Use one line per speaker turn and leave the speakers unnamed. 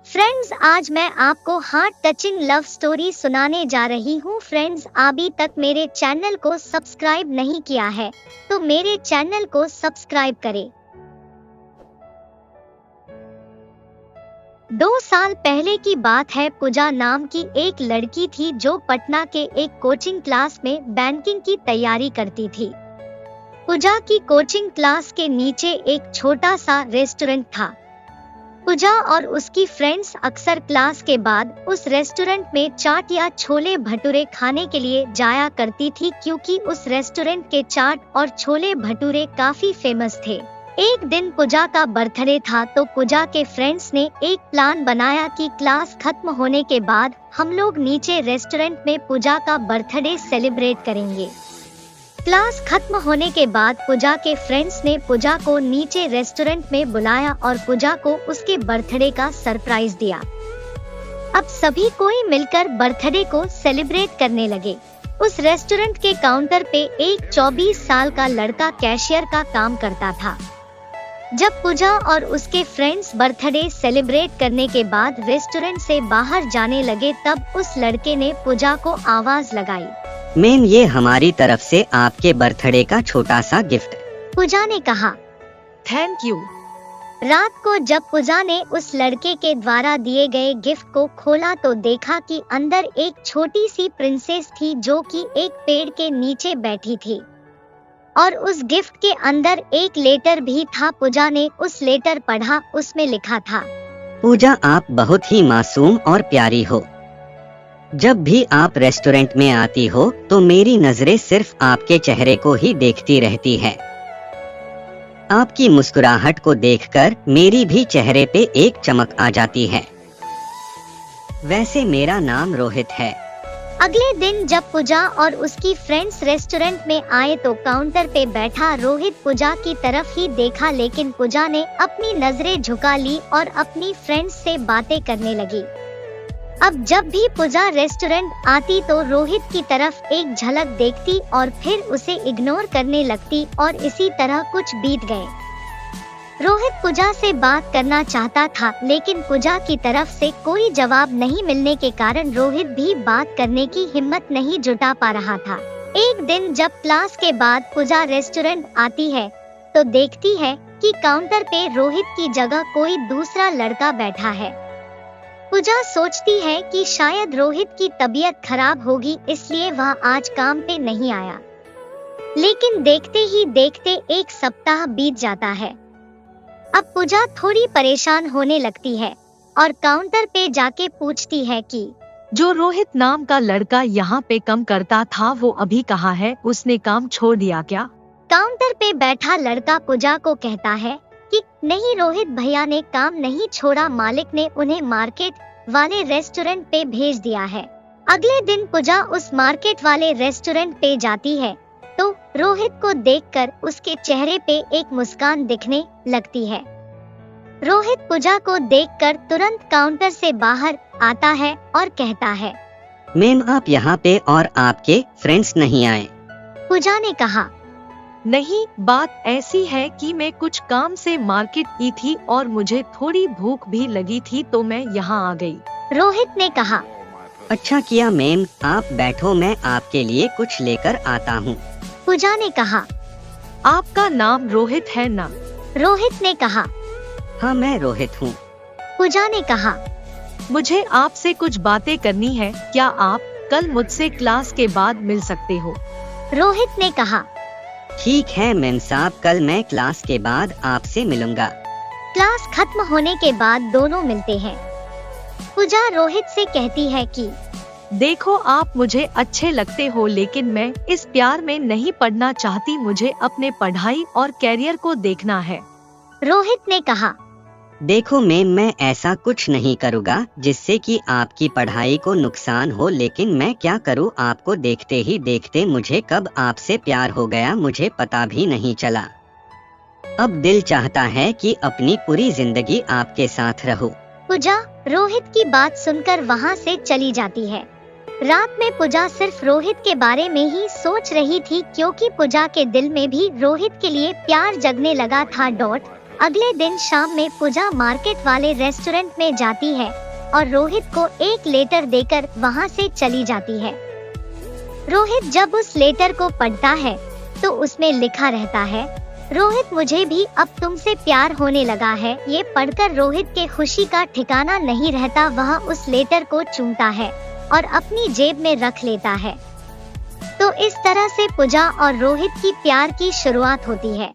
Friends, आज मैं आपको हार्ट टचिंग लव स्टोरी सुनाने जा रही हूँ। फ्रेंड्स, अभी तक मेरे चैनल को सब्सक्राइब नहीं किया है तो मेरे चैनल को सब्सक्राइब करें। 2 साल पहले की बात है। पूजा नाम की एक लड़की थी जो पटना के एक कोचिंग क्लास में बैंकिंग की तैयारी करती थी। पूजा की कोचिंग क्लास के नीचे एक छोटा सा रेस्टोरेंट था। पूजा और उसकी फ्रेंड्स अक्सर क्लास के बाद उस रेस्टोरेंट में चाट या छोले भटूरे खाने के लिए जाया करती थी, क्योंकि उस रेस्टोरेंट के चाट और छोले भटूरे काफी फेमस थे। एक दिन पूजा का बर्थडे था तो पूजा के फ्रेंड्स ने एक प्लान बनाया कि क्लास खत्म होने के बाद हम लोग नीचे रेस्टोरेंट में पूजा का बर्थडे सेलिब्रेट करेंगे। क्लास खत्म होने के बाद पूजा के फ्रेंड्स ने पूजा को नीचे रेस्टोरेंट में बुलाया और पूजा को उसके बर्थडे का सरप्राइज दिया। अब सभी कोई मिलकर बर्थडे को सेलिब्रेट करने लगे। उस रेस्टोरेंट के काउंटर पे एक 24 साल का लड़का कैशियर का काम करता था। जब पूजा और उसके फ्रेंड्स बर्थडे सेलिब्रेट करने के बाद रेस्टोरेंट से बाहर जाने लगे, तब उस लड़के ने पूजा को आवाज लगाई,
मैम, ये हमारी तरफ से आपके बर्थडे का छोटा सा गिफ्ट।
पूजा ने कहा,
थैंक यू।
रात को जब पूजा ने उस लड़के के द्वारा दिए गए गिफ्ट को खोला तो देखा कि अंदर एक छोटी सी प्रिंसेस थी जो कि एक पेड़ के नीचे बैठी थी और उस गिफ्ट के अंदर एक लेटर भी था। पूजा ने उस लेटर पढ़ा। उसमें लिखा था,
पूजा, आप बहुत ही मासूम और प्यारी हो। जब भी आप रेस्टोरेंट में आती हो तो मेरी नजरें सिर्फ आपके चेहरे को ही देखती रहती है। आपकी मुस्कुराहट को देखकर मेरी भी चेहरे पे एक चमक आ जाती है। वैसे मेरा नाम रोहित है।
अगले दिन जब पूजा और उसकी फ्रेंड्स रेस्टोरेंट में आए तो काउंटर पे बैठा रोहित पूजा की तरफ ही देखा, लेकिन पूजा ने अपनी नजरें झुका ली और अपनी फ्रेंड्स से बातें करने लगी। अब जब भी पूजा रेस्टोरेंट आती तो रोहित की तरफ एक झलक देखती और फिर उसे इग्नोर करने लगती और इसी तरह कुछ बीत गए। रोहित पूजा से बात करना चाहता था, लेकिन पूजा की तरफ से कोई जवाब नहीं मिलने के कारण रोहित भी बात करने की हिम्मत नहीं जुटा पा रहा था। एक दिन जब क्लास के बाद पूजा रेस्टोरेंट आती है तो देखती है कि काउंटर पे रोहित की जगह कोई दूसरा लड़का बैठा है। पूजा सोचती है कि शायद रोहित की तबीयत खराब होगी, इसलिए वह आज काम पे नहीं आया। लेकिन देखते ही देखते 1 सप्ताह बीत जाता है। अब पूजा थोड़ी परेशान होने लगती है और काउंटर पे जाके पूछती है कि
जो रोहित नाम का लड़का यहाँ पे काम करता था वो अभी कहाँ है? उसने काम छोड़ दिया क्या?
काउंटर पे बैठा लड़का पूजा को कहता है कि नहीं, रोहित भैया ने काम नहीं छोड़ा, मालिक ने उन्हें मार्केट वाले रेस्टोरेंट पे भेज दिया है। अगले दिन पूजा उस मार्केट वाले रेस्टोरेंट पे जाती है तो रोहित को देखकर उसके चेहरे पे एक मुस्कान दिखने लगती है। रोहित पूजा को देखकर तुरंत काउंटर से बाहर आता है और कहता है,
मैम, आप यहाँ पे और आपके फ्रेंड्स नहीं आए?
पूजा ने कहा,
नहीं, बात ऐसी है कि मैं कुछ काम से मार्केट की थी और मुझे थोड़ी भूख भी लगी थी तो मैं यहाँ आ गई।
रोहित ने कहा,
अच्छा किया मैम, आप बैठो, मैं आपके लिए कुछ लेकर आता हूँ।
पूजा ने कहा,
आपका नाम रोहित है ना?
रोहित ने कहा,
हाँ, मैं रोहित हूँ।
पूजा ने कहा,
मुझे आपसे कुछ बातें करनी है, क्या आप कल मुझसे क्लास के बाद मिल सकते हो?
रोहित ने कहा,
ठीक है मैम साहब, कल मैं क्लास के बाद आपसे मिलूंगा।
क्लास खत्म होने के बाद दोनों मिलते हैं। पूजा रोहित से कहती है कि
देखो, आप मुझे अच्छे लगते हो, लेकिन मैं इस प्यार में नहीं पड़ना चाहती, मुझे अपने पढ़ाई और कैरियर को देखना है।
रोहित ने कहा,
देखो मैम, मैं ऐसा कुछ नहीं करूँगा जिससे कि आपकी पढ़ाई को नुकसान हो, लेकिन मैं क्या करूँ, आपको देखते ही देखते मुझे कब आपसे प्यार हो गया मुझे पता भी नहीं चला। अब दिल चाहता है कि अपनी पूरी जिंदगी आपके साथ रहूं।
पूजा रोहित की बात सुनकर वहाँ से चली जाती है। रात में पूजा सिर्फ रोहित के बारे में ही सोच रही थी, क्योंकि पूजा के दिल में भी रोहित के लिए प्यार जगने लगा था। अगले दिन शाम में पूजा मार्केट वाले रेस्टोरेंट में जाती है और रोहित को एक लेटर देकर वहां से चली जाती है। रोहित जब उस लेटर को पढ़ता है तो उसमें लिखा रहता है, रोहित मुझे भी अब तुमसे प्यार होने लगा है। ये पढ़कर रोहित के खुशी का ठिकाना नहीं रहता। वह उस लेटर को चूमता है और अपनी जेब में रख लेता है। तो इस तरह से पूजा और रोहित की प्यार की शुरुआत होती है।